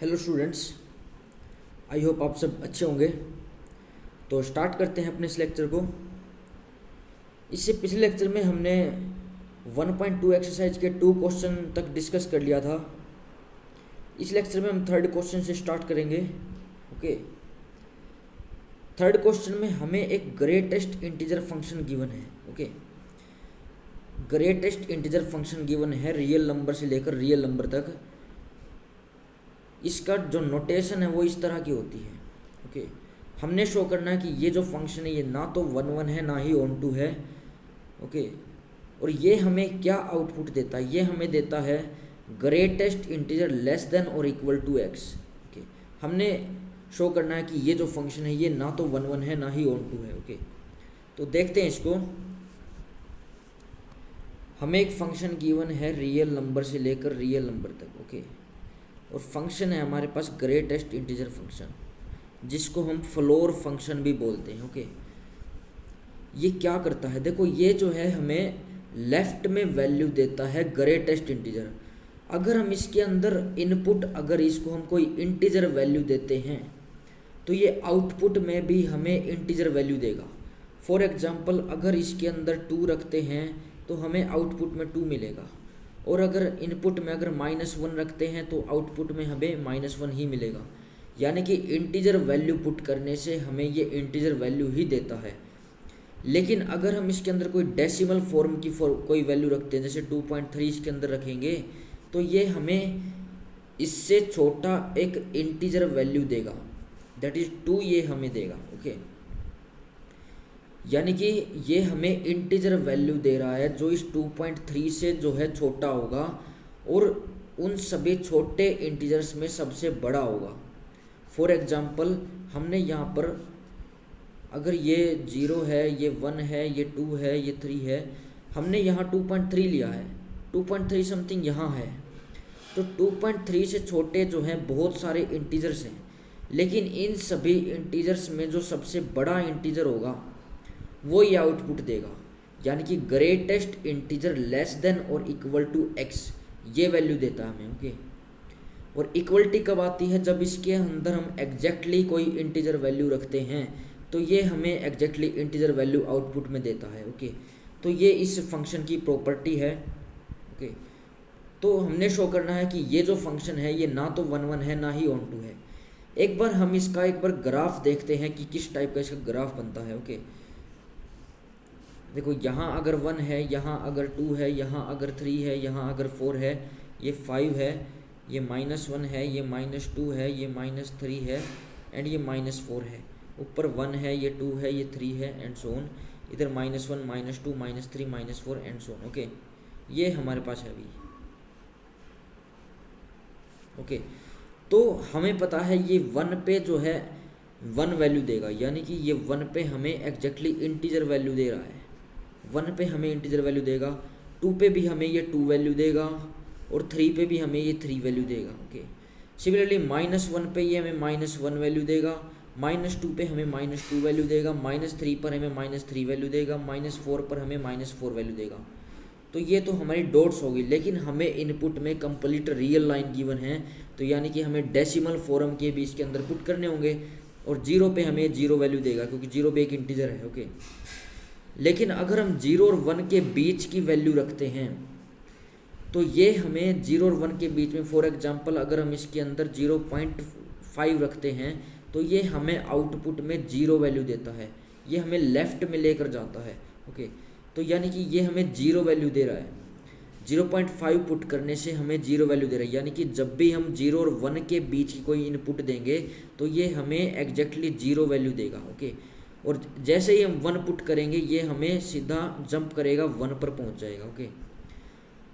Hello students, I hope आप सब अच्छे होंगे। तो स्टार्ट करते हैं अपने इस लेक्चर को। इससे पिछले लेक्चर में हमने 1.2 एक्सरसाइज के 2 क्वेश्चन तक डिस्कस कर लिया था। इस लेक्चर में हम थर्ड क्वेश्चन से स्टार्ट करेंगे। ओके, थर्ड क्वेश्चन में हमें एक ग्रेटेस्ट इंटीजर फंक्शन गिवन है। Okay, greatest integer function given है रियल नंबर से लेकर रियल नंबर तक। इसका जो नोटेशन है वो इस तरह की होती है। ओके, हमने शो करना है कि ये जो फंक्शन है ये ना तो 1 1 है ना ही ऑन टू है। ओके, और ये हमें क्या आउटपुट देता है? ये हमें देता है ग्रेटेस्ट इंटीजर लेस देन और इक्वल टू एक्स। ओके, हमने शो करना है कि ये जो फंक्शन है ये ना तो 1 1 है ना ही ऑन टू है। ओके, तो देखते हैं इसको। हमें एक फंक्शन गिवन है रियल नंबर से लेकर रियल नंबर तक। ओके, और फंक्शन है हमारे पास ग्रेटेस्ट इंटीजर फंक्शन, जिसको हम फ्लोर फंक्शन भी बोलते हैं। ओके, ये क्या करता है? देखो, ये जो है हमें लेफ्ट में वैल्यू देता है ग्रेटेस्ट इंटीजर। अगर हम इसके अंदर इनपुट, अगर इसको हम कोई इंटीजर वैल्यू देते हैं तो ये आउटपुट में भी हमें इंटीजर वैल्यू देगा। फॉर एग्जांपल, अगर इसके अंदर 2 रखते हैं तो हमें आउटपुट में 2 मिलेगा, और अगर इनपुट में अगर -1 रखते हैं तो आउटपुट में हमें -1 ही मिलेगा। यानी कि इंटीजर वैल्यू पुट करने से हमें ये इंटीजर वैल्यू ही देता है। लेकिन अगर हम इसके अंदर कोई डेसिमल फॉर्म की कोई वैल्यू रखते हैं, जैसे 2.3 इसके अंदर रखेंगे, तो ये हमें इससे छोटा एक इंटीजर वैल्यू देगा, दैट इज 2 ये हमें देगा। ओके, यानी कि ये हमें इंटीजर वैल्यू दे रहा है जो इस 2.3 से जो है छोटा होगा और उन सभी छोटे इंटीजर्स में सबसे बड़ा होगा। फॉर एग्जांपल, हमने यहाँ पर अगर ये 0 है, ये 1 है, ये 2 है, ये 3 है, हमने यहाँ 2.3 लिया है, 2.3 समथिंग यहाँ है, तो 2.3 से छोटे जो हैं बहुत सारे इंटीजर्स हैं, लेकिन इन सभी इंटीजर्स में जो सबसे बड़ा इंटीजर होगा वो ये आउटपुट देगा। यानी कि ग्रेटेस्ट इंटीजर लेस देन और इक्वल टू एक्स, ये वैल्यू देता है हमें। ओके, और इक्वलिटी कब आती है? जब इसके अंदर हम एग्जैक्टली कोई इंटीजर वैल्यू रखते हैं तो ये हमें एग्जैक्टली इंटीजर वैल्यू आउटपुट में देता है। ओके, तो ये इस फंक्शन की प्रॉपर्टी है। ओके, तो हमने शो करना है कि ये जो फंक्शन है ये ना तो 1 1 है ना ही ऑन टू है। एक बार हम इसका एक बार ग्राफ देखते हैं कि किस टाइप का इसका ग्राफ बनता है। ओके, देखो, यहाँ अगर 1 है, यहाँ अगर 2 है, यहाँ अगर 3 है, यहाँ अगर 4 है, ये 5 है, ये -1 है, ये -2 है, ये -3 है, एंड ये -4 है। ऊपर 1 है, ये 2 है, ये 3 है, एंड सो ऑन। इधर -1 -2 -3 -4 एंड सो ऑन। ओके, ये हमारे पास है अभी। ओके, तो हमें पता है ये 1 पे जो है 1 वैल्यू देगा, यानी कि ये 1 पे हमें एग्जैक्टली इंटीजर वैल्यू दे रहा है। 1 पे हमें इंटीजर वैल्यू देगा, 2 पे भी हमें ये 2 वैल्यू देगा, और 3 पे भी हमें ये 3 वैल्यू देगा। ओके, सिमिलरली -1 पे ये हमें -1 वैल्यू देगा, -2 पे हमें -2 वैल्यू देगा, -3 पर हमें -3 वैल्यू देगा, -4 पर हमें -4 वैल्यू देगा। तो ये तो हमारी डॉट्स होगी, लेकिन हमें इनपुट में कंप्लीट रियल लाइन गिवन है, तो यानी कि हमें डेसिमल फॉर्म के भी इसके अंदर पुट करने होंगे, और 0 पे हमें 0 वैल्यू देगा क्योंकि 0 पे एक इंटीजर है। ओके, लेकिन अगर हम 0 और 1 के बीच की वैल्यू रखते हैं तो ये हमें 0 और 1 के बीच में, फॉर एग्जांपल अगर हम इसके अंदर 0.5 रखते हैं तो ये हमें आउटपुट में 0 वैल्यू देता है, ये हमें लेफ़्ट में लेकर जाता है। ओके, तो यानी कि ये हमें 0 वैल्यू दे रहा है, 0.5 पुट करने से हमें 0 वैल्यू दे रहा है। यानी कि जब भी हम 0 और 1 के बीच की कोई इनपुट देंगे तो ये हमें एग्जैक्टली 0 वैल्यू देगा। ओके, और जैसे ही हम 1 पुट करेंगे ये हमें सीधा जंप करेगा 1 पर पहुंच जाएगा। ओके,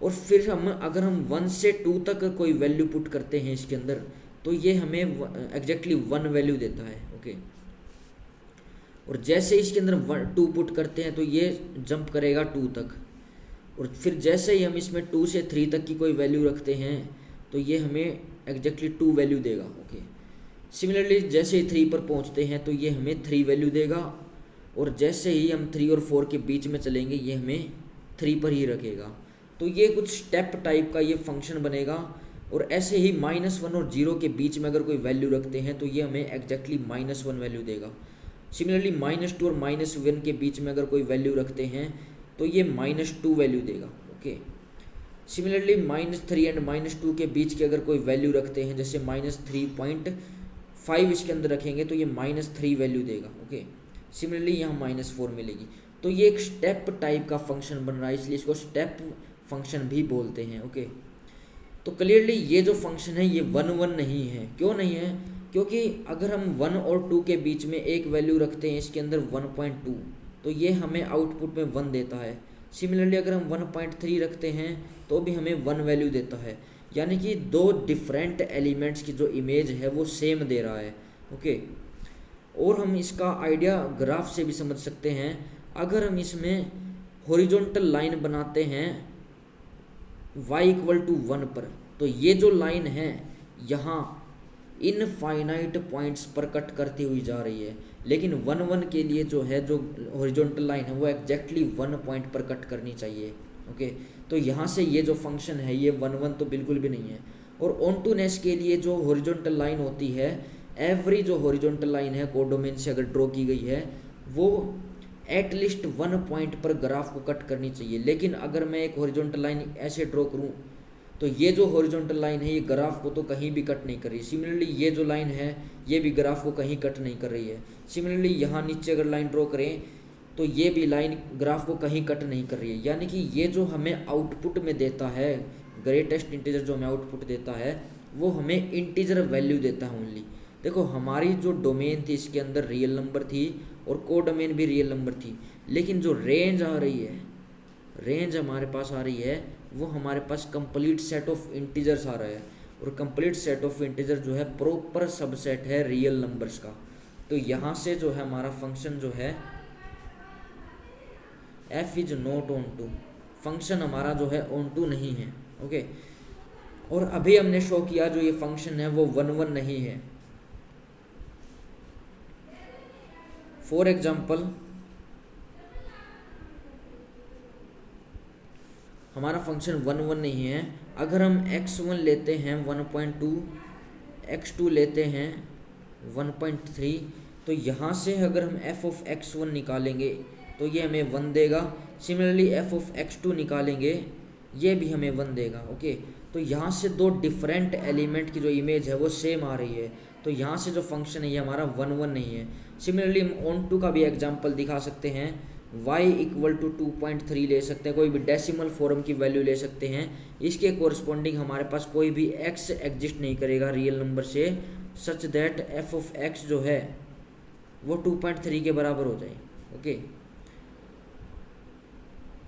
और फिर हम अगर हम 1 से 2 तक कोई वैल्यू पुट करते हैं इसके अंदर तो ये हमें एग्जैक्टली 1 वैल्यू देता है। ओके, और जैसे इसके अंदर 2 पुट करते हैं तो ये जंप करेगा 2 तक, और फिर जैसे ही हम इसमें 2 से 3 तक की कोई वैल्यू रखते हैं तो ये हमें एग्जैक्टली 2 वैल्यू देगा। ओके, सिमिलरली जैसे ही 3 पर पहुंचते हैं तो ये हमें 3 वैल्यू देगा, और जैसे ही हम 3 और 4 के बीच में चलेंगे ये हमें 3 पर ही रखेगा। तो ये कुछ स्टेप टाइप का ये फंक्शन बनेगा और ऐसे ही -1 और 0 के बीच में अगर कोई वैल्यू रखते हैं तो ये हमें एग्जैक्टली -1 वैल्यू देगा। सिमिलरली -2 और -1 के बीच में अगर कोई वैल्यू रखते हैं तो ये -2 वैल्यू देगा। ओके, सिमिलरली -3 एंड -2 के बीच के अगर कोई वैल्यू रखते हैं, जैसे -3.5 इसके अंदर रखेंगे तो ये -3 वैल्यू देगा। ओके, सिमिलरली यहाँ -4 मिलेगी। तो ये एक स्टेप टाइप का फंक्शन बन रहा है, इसलिए इसको स्टेप फंक्शन भी बोलते हैं। ओके, तो क्लियरली ये जो फंक्शन है ये 1 1 नहीं है। क्यों नहीं है? क्योंकि अगर हम 1 और 2 के बीच में एक वैल्यू रखते हैं इसके अंदर 1.2 तो ये हमें आउटपुट में 1 देता है। सिमिलरली अगर हम 1.3 रखते हैं तो भी हमें 1 वैल्यू देता है, यानी कि दो डिफरेंट एलिमेंट्स की जो इमेज है वो सेम दे रहा है। ओके, और हम इसका आइडिया ग्राफ से भी समझ सकते हैं। अगर हम इसमें हॉरिजॉन्टल लाइन बनाते हैं y = 1 पर, तो ये जो लाइन है यहाँ इनफाइनाइट पॉइंट्स पर कट करती हुई जा रही है, लेकिन 1 1 के लिए जो है जो हॉरिजॉन्टल लाइन है वो एग्जैक्टली 1 पॉइंट पर कट करनी चाहिए। ओके, तो यहाँ से ये जो फंक्शन है ये 1 1 तो बिल्कुल भी नहीं है। और ऑनटूनेस के लिए जो हॉरिजॉन्टल लाइन होती है, एवरी जो हॉरिजॉन्टल लाइन है कोडोमेन से अगर ड्रॉ की गई है वो एटलीस्ट 1 पॉइंट पर ग्राफ को कट करनी चाहिए। लेकिन अगर मैं एक हॉरिजॉन्टल लाइन ऐसे ड्रॉ करूँ तो ये जो हॉरिजॉन्टल लाइन है ये ग्राफ को तो कहीं भी कट नहीं कर रही। सिमिलरली ये जो लाइन है ये भी ग्राफ को कहीं कट नहीं कर रही है। सिमिलरली यहाँ नीचे अगर लाइन ड्रॉ करें तो ये भी लाइन ग्राफ को कहीं कट नहीं कर रही है। यानी कि ये जो हमें आउटपुट में देता है, ग्रेटेस्ट इंटीजर जो हमें आउटपुट देता है वो हमें इंटीजर वैल्यू देता है ओनली। देखो हमारी जो डोमेन थी इसके अंदर रियल नंबर थी और कोडोमेन भी रियल नंबर थी, लेकिन जो रेंज आ रही है, रेंज हमारे पास आ रही है वो हमारे पास कंप्लीट सेट ऑफ इंटीजर्स आ रहा है। और कंप्लीट सेट ऑफ इंटीजर जो है प्रॉपर सबसेट है रियल नंबर्स का। तो यहाँ से जो है हमारा फंक्शन जो है f is not onto, function हमारा जो है ऑन टू नहीं है। ओके, और अभी हमने शो किया जो ये फंक्शन है वो 1 1 नहीं है। फॉर एग्जाम्पल हमारा फंक्शन 1 1 नहीं है। अगर हम x1 लेते हैं 1.2, x2 लेते हैं 1.3, तो यहाँ से अगर हम f ऑफ x1 निकालेंगे तो ये हमें 1 देगा। सिमिलरली f ऑफ x2 निकालेंगे ये भी हमें 1 देगा। ओके, तो यहाँ से दो डिफरेंट एलिमेंट की जो इमेज है वो सेम आ रही है, तो यहाँ से जो फंक्शन है ये हमारा 1 1 नहीं है। सिमिलरली हम ऑन टू का भी एग्जाम्पल दिखा सकते हैं, y = 2.3 ले सकते हैं, कोई भी डेसिमल फॉर्म की वैल्यू ले सकते हैं। इसके कोरस्पॉन्डिंग हमारे पास कोई भी x एग्जिस्ट नहीं करेगा रियल नंबर से, such that f of x जो है वो 2.3 के बराबर हो जाए। ओके,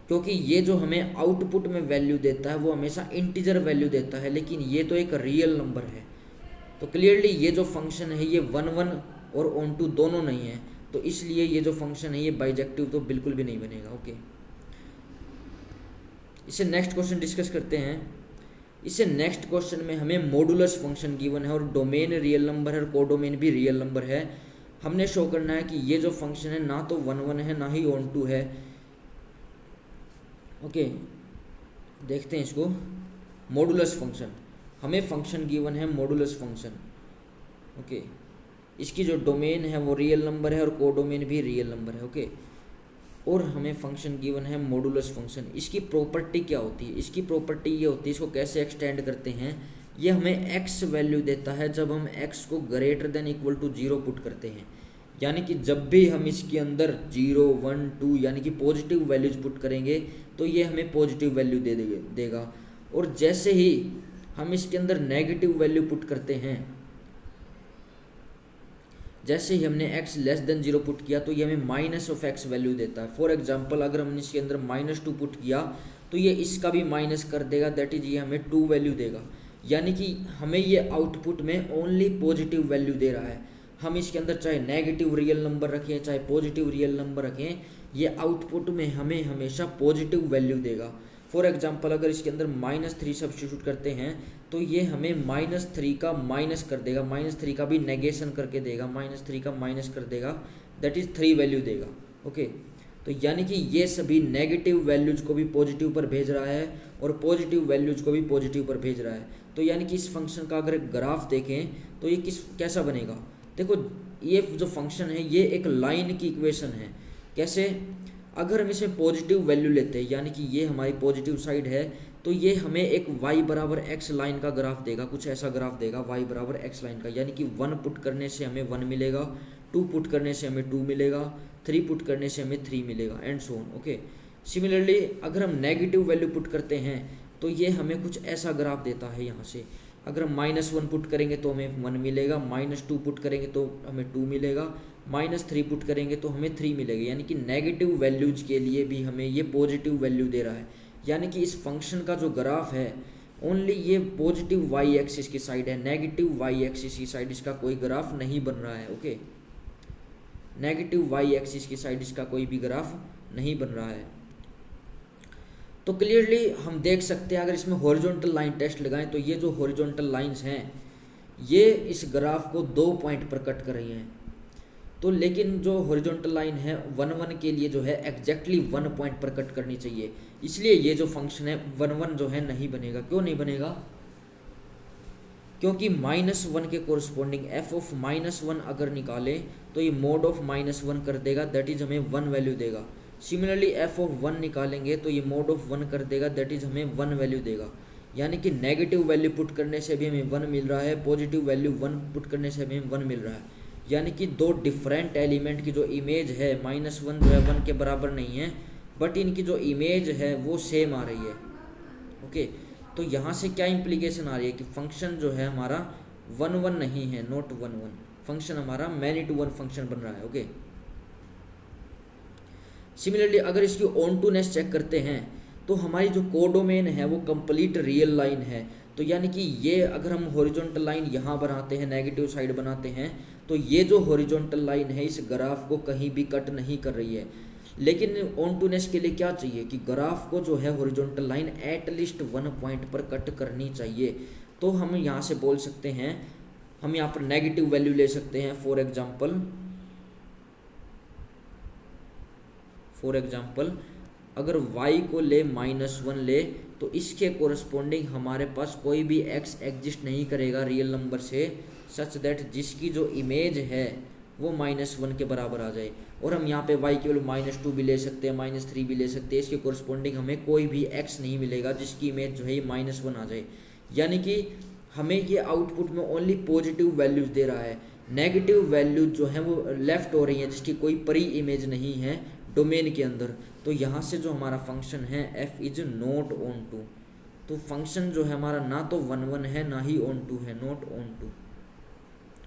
क्योंकि ये जो हमें आउटपुट में वैल्यू देता है वो हमेशा इंटीजर वैल्यू देता है, लेकिन ये तो एक रियल नंबर है। तो क्लियरली ये जो फंक्शन है ये 1 1 और ऑन टू दोनों नहीं है, तो इसलिए ये जो फंक्शन है ये बाइजेक्टिव तो बिल्कुल भी नहीं बनेगा। ओके, इसे नेक्स्ट क्वेश्चन डिस्कस करते हैं। इसे नेक्स्ट क्वेश्चन में हमें मॉडुलस फंक्शन गिवन है और डोमेन रियल नंबर है और कोडोमेन भी रियल नंबर है। हमने शो करना है कि ये जो फंक्शन है ना तो 1 1 है ना ही ऑन टू है। ओके, देखते हैं इसको। मॉडुलस फंक्शन, हमें फंक्शन गिवन है मॉडुलस फंक्शन। ओके, इसकी जो डोमेन है वो रियल नंबर है और कोडोमेन भी रियल नंबर है। ओके, और हमें फंक्शन गिवन है मॉडुलस फंक्शन। इसकी प्रॉपर्टी क्या होती है? इसकी प्रॉपर्टी ये होती है, इसको कैसे एक्सटेंड करते हैं, ये हमें x वैल्यू देता है जब हम x को greater than equal to 0 put करते हैं। यानी कि जब भी हम इसके अंदर 0 1 2 यानी कि पॉजिटिव वैल्यूज पुट करेंगे तो ये हमें पॉजिटिव वैल्यू देगा। और जैसे ही हम इसके अंदर नेगेटिव वैल्यू पुट करते हैं, जैसे ही हमने x लेस देन 0 पुट किया तो ये हमें माइनस ऑफ x वैल्यू देता है। फॉर एग्जांपल अगर हमने इसके अंदर -2 पुट किया तो ये इसका भी माइनस कर देगा, दैट इज ये हमें 2 वैल्यू देगा। यानी कि हमें ये आउटपुट में ओनली पॉजिटिव वैल्यू दे रहा है। हम इसके अंदर चाहे नेगेटिव रियल नंबर रखें चाहे पॉजिटिव रियल नंबर रखें, ये आउटपुट में हमें हमेशा पॉजिटिव वैल्यू देगा। फॉर एग्जांपल अगर इसके अंदर -3 सब्स्टिट्यूट करते हैं तो ये हमें -3 का माइनस कर देगा, -3 का भी नेगेशन करके देगा, -3 का माइनस कर देगा, दैट इज़ 3 वैल्यू देगा। ओके, तो यानी कि ये सभी नेगेटिव वैल्यूज़ को भी पॉजिटिव पर भेज रहा है और पॉजिटिव वैल्यूज़ को भी पॉजिटिव पर भेज रहा है। तो यानी कि इस फंक्शन का अगर ग्राफ देखें तो ये कैसा बनेगा। देखो ये जो फंक्शन है ये एक लाइन की इक्वेशन है। कैसे, अगर हम इसमें पॉजिटिव वैल्यू लेते हैं यानी कि ये हमारी पॉजिटिव साइड है तो ये हमें एक y बराबर x लाइन का ग्राफ देगा, कुछ ऐसा ग्राफ देगा y बराबर x लाइन का, यानी कि 1 पुट करने से हमें 1 मिलेगा, 2 पुट करने से हमें 2 मिलेगा, 3 पुट करने से हमें 3 मिलेगा and so on. Okay, similarly अगर हम नेगेटिव वैल्यू पुट करते हैं तो ये हमें कुछ ऐसा ग्राफ देता है। यहाँ से अगर हम -1 पुट करेंगे तो हमें 1 मिलेगा, -2 पुट करेंगे तो हमें 2 मिलेगा, -3 पुट करेंगे तो हमें 3 मिलेगा, यानी कि नेगेटिव वैल्यूज के लिए भी हमें ये पॉजिटिव वैल्यू दे रहा है। यानी कि इस फंक्शन का जो ग्राफ है ओनली ये पॉजिटिव वाई एक्सिस की साइड है, नेगेटिव वाई एक्सिस की साइड इसका कोई ग्राफ नहीं बन रहा है। ओके, नेगेटिव वाई एक्सिस की साइड इसका कोई भी ग्राफ नहीं बन रहा है। तो क्लियरली हम देख सकते हैं अगर इसमें हॉरिजॉन्टल लाइन टेस्ट लगाएं तो ये जो हॉरिजॉन्टल लाइंस हैं ये इस ग्राफ को 2 पॉइंट पर कट कर रही हैं। तो लेकिन जो हॉरिजॉन्टल लाइन है 1 1 के लिए जो है एग्जैक्टली 1 पॉइंट पर कट करनी चाहिए, इसलिए ये जो फंक्शन है 1 1 जो है नहीं बनेगा। क्यों नहीं बनेगा? क्योंकि -1 के कोरस्पॉन्डिंग f ऑफ -1 अगर निकालें तो ये मोड ऑफ -1 कर देगा, दैट इज हमें 1 वैल्यू देगा। सिमिलरली f ऑफ 1 निकालेंगे तो ये मोड ऑफ 1 कर देगा, दैट इज हमें 1 वैल्यू देगा। यानी कि नेगेटिव वैल्यू पुट करने से भी हमें 1 मिल रहा है, पॉजिटिव वैल्यू 1 पुट करने से हमें 1 मिल रहा है। यानी कि 2 डिफरेंट एलिमेंट की जो इमेज है -1 जो है 1 के बराबर नहीं है, बट इनकी जो इमेज है वो सेम आ रही है। ओके, तो यहाँ से क्या इम्प्लीकेशन आ रही है कि फंक्शन जो है हमारा 1 1 नहीं है, नॉट 1 1, फंक्शन हमारा मैनी टू वन फंक्शन बन रहा है। ओके, सिमिलरली अगर इसकी ऑन टू नेस चेक करते हैं तो हमारी जो कोडोमेन है वो कंप्लीट रियल लाइन है। तो यानी कि ये अगर हम हॉरिजॉन्टल लाइन यहाँ बनाते हैं, नेगेटिव साइड बनाते हैं, तो ये जो हॉरिजॉन्टल लाइन है इस ग्राफ को कहीं भी कट नहीं कर रही है। लेकिन ऑन टू नेस के लिए क्या चाहिए कि ग्राफ को जो है हॉरिजॉन्टल लाइन एटलीस्ट 1 पॉइंट पर कट करनी चाहिए। तो हम यहाँ से बोल सकते हैं, हम यहाँ पर नेगेटिव वैल्यू ले सकते हैं। फॉर एग्जाम्पल अगर y को ले -1 ले तो इसके कोरस्पॉन्डिंग हमारे पास कोई भी x एग्जिस्ट नहीं करेगा रियल नंबर से, सच दैट जिसकी जो इमेज है वो -1 के बराबर आ जाए। और हम यहाँ पे y की वैल्यू -2 भी ले सकते हैं, -3 भी ले सकते हैं, इसके कोरस्पॉन्डिंग हमें कोई भी x नहीं मिलेगा जिसकी इमेज जो है ये -1 आ जाए। यानी कि हमें ये आउटपुट में ओनली पॉजिटिव वैल्यूज दे रहा है, नेगेटिव वैल्यूज जो है वो लेफ्ट हो रही हैं जिसकी कोई प्री इमेज नहीं है डोमेन के अंदर। तो यहाँ से जो हमारा फंक्शन है f is not onto, तो फंक्शन जो है हमारा ना तो 1 1 है ना ही ऑन टू है, नॉट ऑन टू।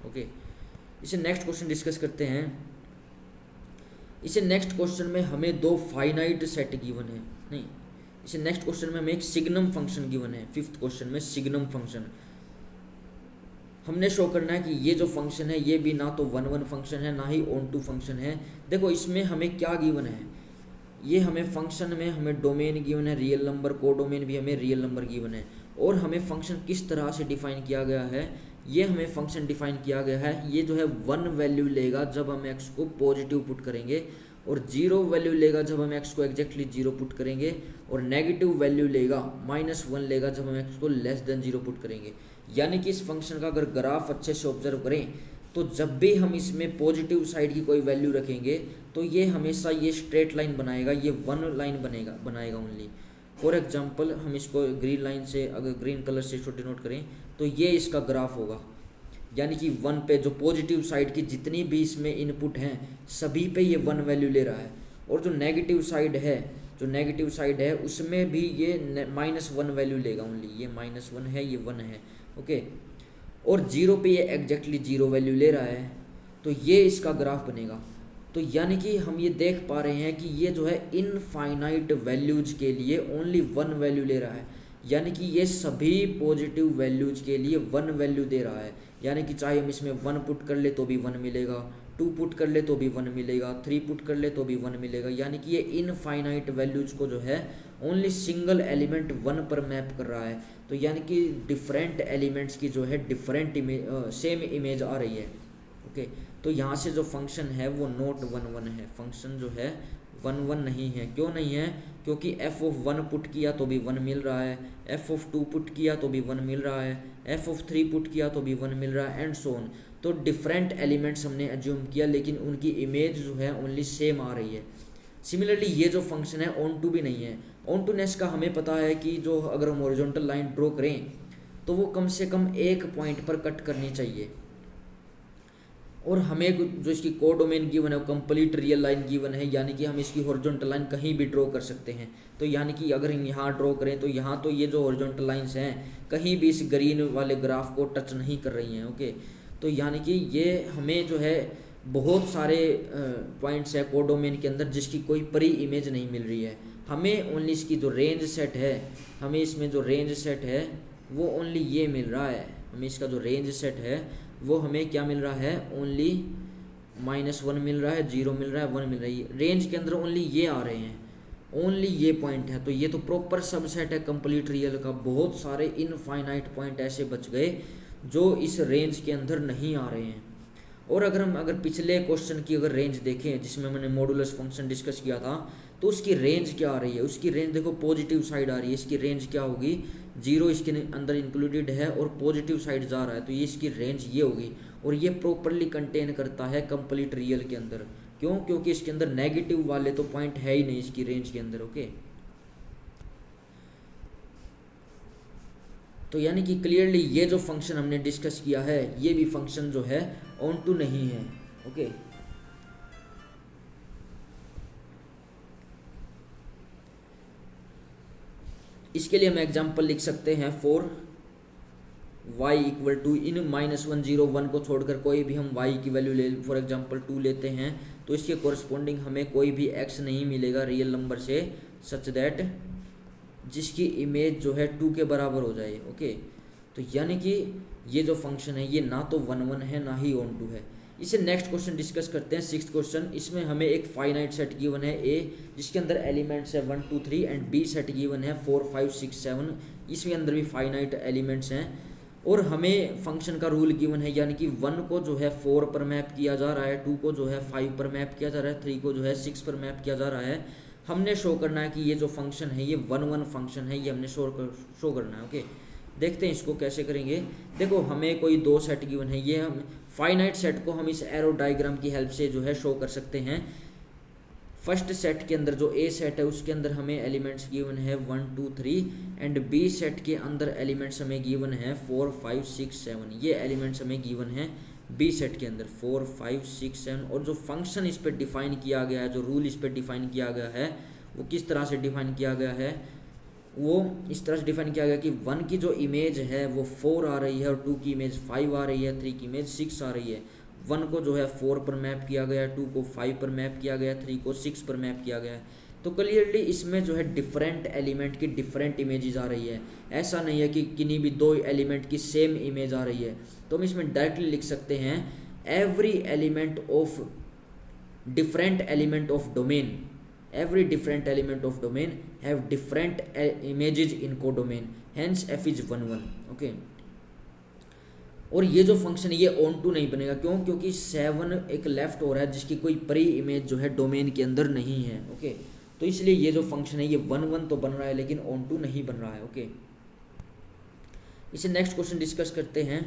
ओके, इसे नेक्स्ट क्वेश्चन डिस्कस करते हैं। इसे नेक्स्ट क्वेश्चन में हमें 2 फाइनाइट सेट गिवन है, नहीं, इसे नेक्स्ट क्वेश्चन में हमें एक सिग्नम फंक्शन गिवन है। 5th क्वेश्चन में सिग्नम फंक्शन हमने शो करना है कि ये जो फंक्शन है ये भी ना तो 1 1 फंक्शन है ना ही ऑन टू फंक्शन है। देखो इसमें हमें क्या गिवन है, ये हमें फंक्शन में हमें डोमेन गिवन है रियल नंबर, कोडोमेन भी हमें रियल नंबर गिवन है, और हमें फंक्शन किस तरह से डिफाइन किया गया है, ये हमें फंक्शन डिफाइन किया गया है। ये जो है 1 वैल्यू लेगा जब हम x को पॉजिटिव पुट करेंगे, और 0 वैल्यू लेगा जब हम x को एग्जैक्टली 0 पुट करेंगे, और नेगेटिव वैल्यू लेगा -1 लेगा जब हम x को लेस देन 0 पुट करेंगे। यानी कि इस फंक्शन का अगर ग्राफ अच्छे से ऑब्जर्व करें तो जब भी हम इसमें पॉजिटिव साइड की कोई वैल्यू रखेंगे तो ये हमेशा ये स्ट्रेट लाइन बनाएगा, ये 1 लाइन बनाएगा ओनली। फॉर एग्जांपल हम इसको ग्रीन लाइन से, अगर ग्रीन कलर से इसको डिनोट करें तो ये इसका ग्राफ होगा। यानी कि 1 पे जो पॉजिटिव साइड की जितनी भी इसमें इनपुट हैं सभी पे ये 1 वैल्यू ले रहा है, और जो नेगेटिव साइड है उसमें भी ये -1 वैल्यू लेगा ओनली, ये -1 है, ये 1 है। ओके, और 0 पे ये एग्जैक्टली 0 वैल्यू ले रहा है, तो ये इसका ग्राफ बनेगा। तो यानी कि हम ये देख पा रहे हैं कि ये जो है इनफाइनाइट वैल्यूज के लिए ओनली 1 वैल्यू ले रहा है। यानी कि ये सभी पॉजिटिव वैल्यूज के लिए 1 वैल्यू दे रहा है। यानी कि चाहे हम इसमें 1 पुट कर ले तो भी 1 मिलेगा, 2 पुट कर ले तो भी 1 मिलेगा, 3 पुट कर ले तो भी 1 मिलेगा। यानी कि ये इनफाइनाइट वैल्यूज को जो है ओनली सिंगल एलिमेंट 1 पर मैप कर रहा है। तो यानी कि डिफरेंट एलिमेंट्स की जो है डिफरेंट सेम इमेज आ रही है। ओके, तो यहाँ से जो फंक्शन है वो नॉट 1 1 है, फंक्शन जो है वन वन नहीं है। क्यों नहीं है? क्योंकि एफ ऑफ वन पुट किया तो भी वन मिल रहा है, एफ ऑफ टू पुट किया तो भी वन मिल रहा है, एफ ऑफ थ्री पुट किया तो भी वन मिल रहा है, एंड सो ऑन। तो डिफरेंट एलिमेंट्स हमने एज्यूम किया, लेकिन उनकी इमेज जो है ओनली सेम आ रही है। सिमिलरली ये जो फंक्शन है ऑन टू भी नहीं है। ऑन टू नेस का हमें पता है कि जो अगर हम हॉरिजॉन्टल लाइन ड्रॉ करें तो वो कम से कम एक पॉइंट पर कट करनी चाहिए, और हमें जो इसकी कोडोमेन गिवन है वो कंप्लीट रियल लाइन गिवन है, यानी कि हम इसकी हॉरिजॉन्टल लाइन कहीं भी ड्रॉ कर सकते हैं। तो यानी कि अगर हम यहाँ ड्रॉ करें तो यहाँ तो ये जो हॉरिजॉन्टल लाइंस हैं कहीं भी इस ग्रीन वाले ग्राफ को टच नहीं कर रही हैं। ओके, तो यानी कि ये हमें जो है बहुत सारे पॉइंट्स है कोडोमेन के अंदर जिसकी कोई परी इमेज नहीं मिल रही है। हमें ओनली इसकी जो रेंज सेट है, हमें इसमें जो रेंज सेट है वो ओनली ये मिल रहा है। हमें इसका जो रेंज सेट है वो हमें क्या मिल रहा है? ओनली -1 मिल रहा है, 0 मिल रहा है, 1 मिल रहा है। रेंज के अंदर ओनली ये आ रहे हैं, ओनली ये पॉइंट है। तो ये तो प्रॉपर सबसेट है कंप्लीट रियल का। बहुत सारे इनफाइनाइट पॉइंट ऐसे बच गए जो इस रेंज के अंदर नहीं आ रहे हैं। और अगर पिछले क्वेश्चन की अगर रेंज देखें जिसमें मैंने मॉडुलस फंक्शन डिस्कस किया था, तो उसकी रेंज क्या आ रही है? उसकी रेंज देखो पॉजिटिव साइड आ रही है। इसकी रेंज क्या होगी? 0 इसके अंदर इंक्लूडेड है और पॉजिटिव साइड जा रहा है, तो ये इसकी रेंज ये होगी। और ये प्रॉपरली कंटेन करता है कंप्लीट रियल के अंदर। क्यों? क्योंकि इसके अंदर नेगेटिव वाले तो पॉइंट है ही नहीं इसकी रेंज के अंदर। ओके, तो यानी कि क्लियरली ये जो फंक्शन हमने डिस्कस किया है ये भी फंक्शन जो है ऑन टू नहीं है। ओके, इसके लिए हम एग्जांपल लिख सकते हैं फॉर y इक्वल टू इन -1 0 1 को छोड़कर कोई भी हम y की वैल्यू ले, फॉर एग्जांपल 2 लेते हैं, तो इसके कोरस्पोंडिंग हमें कोई भी x नहीं मिलेगा रियल नंबर से सच दैट जिसकी इमेज जो है 2 के बराबर हो जाए। ओके, तो यानी कि ये जो फंक्शन है ये ना तो 1 1 है ना ही ऑन टू है। इसे नेक्स्ट क्वेश्चन डिस्कस करते हैं, 6th क्वेश्चन। इसमें हमें एक फाइनाइट सेट गिवन है A जिसके अंदर एलिमेंट्स है 1 2 3 एंड B सेट गिवन है 4 5 6 7। इसके अंदर भी फाइनाइट एलिमेंट्स हैं और हमें फंक्शन का रूल गिवन है, यानी कि 1 को जो है 4 पर मैप किया जा रहा है, 2 को जो है 5 पर मैप किया जा रहा है, 3 को जो है 6 पर मैप किया जा रहा है। हमने शो करना है कि ये जो फंक्शन है ये 1 1 फंक्शन है, ये हमने शो करना है। ओके, देखते हैं इसको कैसे करेंगे। देखो हमें कोई 2 सेट गिवन है, ये हम फाइनाइट सेट को हम इस एरो डायग्राम की हेल्प से जो है शो कर सकते हैं। फर्स्ट सेट के अंदर जो ए सेट है उसके अंदर हमें एलिमेंट्स गिवन है 1 2 3 एंड बी सेट के अंदर एलिमेंट्स हमें गिवन है 4 5 6 7। ये एलिमेंट्स हमें गिवन है बी सेट के अंदर 4 5 6 7। और जो फंक्शन इस पर डिफाइन किया गया है, जो रूल इस पर डिफाइन किया गया है वो किस तरह से डिफाइन किया गया है? वो इस तरह से डिफाइन किया गया कि 1 की जो इमेज है वो 4 आ रही है और 2 की इमेज 5 आ रही है, 3 की इमेज 6 आ रही है। 1 को जो है 4 पर मैप किया गया, 2 को 5 पर मैप किया गया, 3 को 6 पर मैप किया गया। तो क्लियरली इसमें जो है डिफरेंट एलिमेंट की डिफरेंट इमेजेस आ रही है। ऐसा नहीं है कि किन्हीं भी 2 एलिमेंट की सेम इमेज आ रही है। तो हम इसमें डायरेक्टली लिख सकते हैं every element of different element of domain, every different element of domain have different images in codomain, hence f is 1 1। Okay, और ये जो फंक्शन है ये ऑन टू नहीं बनेगा। क्यों? क्योंकि 7 एक लेफ्ट हो रहा है जिसकी कोई प्री इमेज जो है डोमेन के अंदर नहीं है। ओके, तो इसलिए ये जो फंक्शन है ये 1 1 तो बन रहा है लेकिन ऑन टू नहीं बन रहा है। ओके, इसे नेक्स्ट क्वेश्चन डिस्कस करते हैं।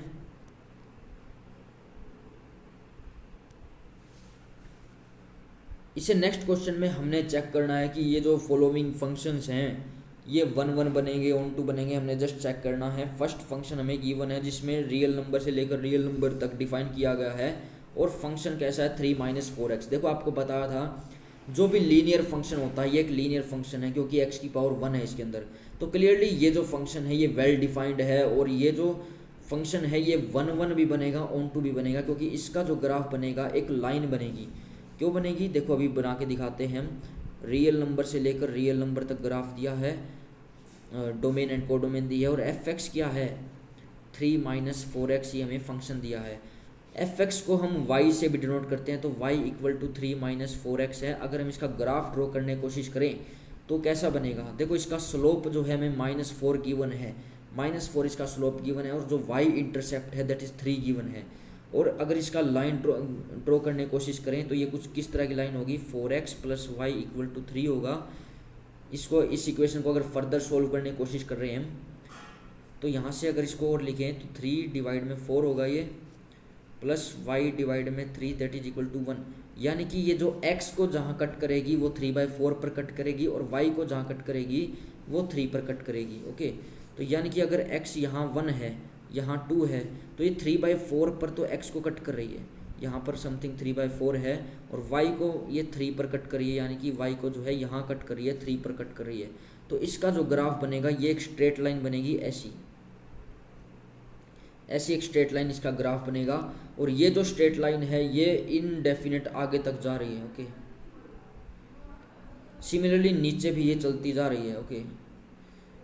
इसे नेक्स्ट क्वेश्चन में हमने चेक करना है कि ये जो फॉलोइंग फंक्शंस हैं ये 1 1 बनेंगे, ऑन टू बनेंगे। हमने जस्ट चेक करना है। फर्स्ट फंक्शन हमें गिवन है जिसमें रियल नंबर से लेकर रियल नंबर तक डिफाइन किया गया है और फंक्शन कैसा है 3 - 4x। देखो आपको बताया था जो भी लीनियर फंक्शन होता है ये एक लीनियर फंक्शन है क्योंकि x की पावर 1 है इसके अंदर। तो क्लियरली ये जो फंक्शन है ये वेल डिफाइंड है और ये जो फंक्शन है ये 1 1 भी बनेगा, ऑन टू भी बनेगा, क्योंकि इसका जो ग्राफ बनेगा एक लाइन बनेगी। क्यों बनेगी? देखो अभी बना के दिखाते हैं हम। रियल नंबर से लेकर रियल नंबर तक ग्राफ दिया है, डोमेन एंड कोडोमेन दी है और fx क्या है 3 - 4x ये हमें फंक्शन दिया है। fx को हम y से भी डिनोट करते हैं, तो y इक्वल टू 3 - 4x है। अगर हम इसका ग्राफ ड्रॉ करने की कोशिश करें तो कैसा बनेगा? देखो इसका स्लोप जो है हमें -4 गिवन है, -4 इसका स्लोप गिवन है और जो y इंटरसेप्ट है दैट इज़ 3 गिवन है। और अगर इसका लाइन ड्रॉ करने की कोशिश करें तो ये कुछ किस तरह की लाइन होगी, 4x plus Y equal to 3 होगा। इसको, इस इक्वेशन को अगर फर्दर सोल्व करने की कोशिश कर रहे हैं हम, तो यहाँ से अगर इसको और लिखें तो 3 डिवाइड में 4 होगा ये, प्लस वाई डिवाइड में 3 दैट इज इक्वल टू 1। यानी कि ये जो x को जहाँ कट करेगी वो 3/4 पर कट करेगी, और y को जहाँ कट करेगी वो 3 पर कट करेगी। ओके, तो यानी कि अगर x यहाँ 1 है, यहाँ 2 है, तो ये 3/4 पर तो x को कट कर रही है, यहाँ पर समथिंग 3/4 है, और y को ये 3 पर कट कर रही है, यानी कि y को जो है यहाँ कट कर रही है, 3 पर कट कर रही है। तो इसका जो ग्राफ बनेगा ये एक स्ट्रेट लाइन बनेगी, ऐसी एक स्ट्रेट लाइन इसका ग्राफ बनेगा। और ये जो स्ट्रेट लाइन है ये इनडेफिनेट आगे तक जा रही है। ओके, सिमिलरली नीचे भी ये चलती जा रही है। Okay,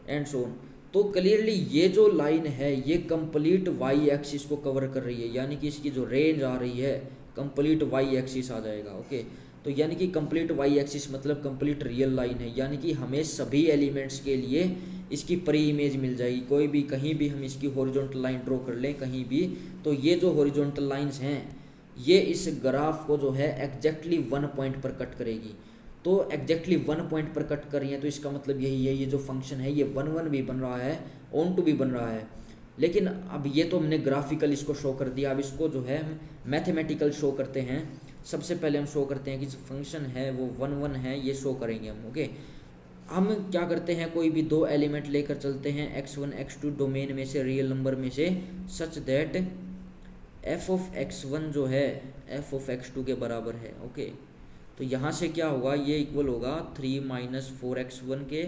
and so on. तो क्लियरली ये जो लाइन है ये कंप्लीट वाई एक्सिस को कवर कर रही है, यानी कि इसकी जो रेंज आ रही है कंप्लीट वाई एक्सिस आ जाएगा। ओके, तो यानी कि कंप्लीट वाई एक्सिस मतलब कंप्लीट रियल लाइन है, यानी कि हमें सभी एलिमेंट्स के लिए इसकी प्री इमेज मिल जाएगी। कोई भी कहीं भी हम इसकी हॉरिजॉन्टल लाइन ड्रॉ कर लें कहीं भी, तो ये जो हॉरिजॉन्टल लाइंस हैं ये इस ग्राफ को जो है एग्जैक्टली 1 पॉइंट पर कट करेगी। तो एग्जैक्टली 1 पॉइंट पर कट कर रही है, तो इसका मतलब यही है, ये जो फंक्शन है ये 1 भी बन रहा है, ऑन टू भी बन रहा है। लेकिन अब ये तो हमने ग्राफिकल इसको शो कर दिया, अब इसको जो है मैथमेटिकल शो करते हैं। सबसे पहले हम शो करते हैं कि जो फंक्शन है वो 1 है, ये शो करेंगे हम। ओके, हम क्या करते हैं, कोई भी दो एलिमेंट लेकर चलते हैं x1 x2 डोमेन में से, रियल नंबर में से, such that f of x1 जो है f ऑफ x2 के बराबर है। ओके, तो यहाँ से क्या होगा, ये इक्वल होगा 3 माइनस 4x1 के,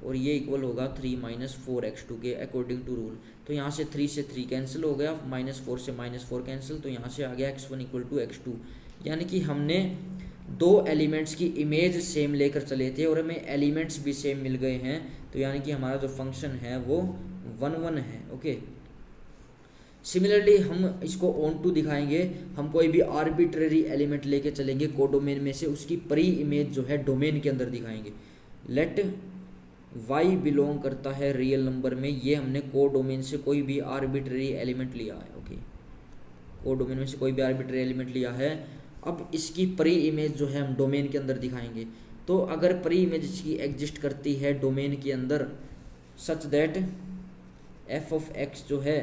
और ये इक्वल होगा 3 माइनस 4x2 के अकॉर्डिंग टू रूल। तो यहाँ से 3 से 3 कैंसिल हो गया, -4 से -4 कैंसिल, तो यहाँ से आ गया x1 इक्वल टू x2। यानी कि हमने दो एलिमेंट्स की इमेज सेम लेकर चले थे और हमें एलिमेंट्स भी सेम मिल गए हैं, तो यानी कि हमारा जो फंक्शन है वो 1 है। ओके, सिमिलरली हम इसको ऑन टू दिखाएंगे। हम कोई भी आर्बिट्रेरी एलिमेंट लेके चलेंगे कोडोमेन में से, उसकी प्री इमेज जो है डोमेन के अंदर दिखाएंगे। लेट y बिलोंग करता है रियल नंबर में, ये हमने कोडोमेन से कोई भी आर्बिट्रेरी एलिमेंट लिया है। ओके, कोडोमेन में से कोई भी आर्बिट्रेरी एलिमेंट लिया है। अब इसकी प्री इमेज जो है हम डोमेन के अंदर दिखाएंगे। तो अगर प्री इमेज इसकी एग्जिस्ट करती है डोमेन के अंदर such that f of x जो है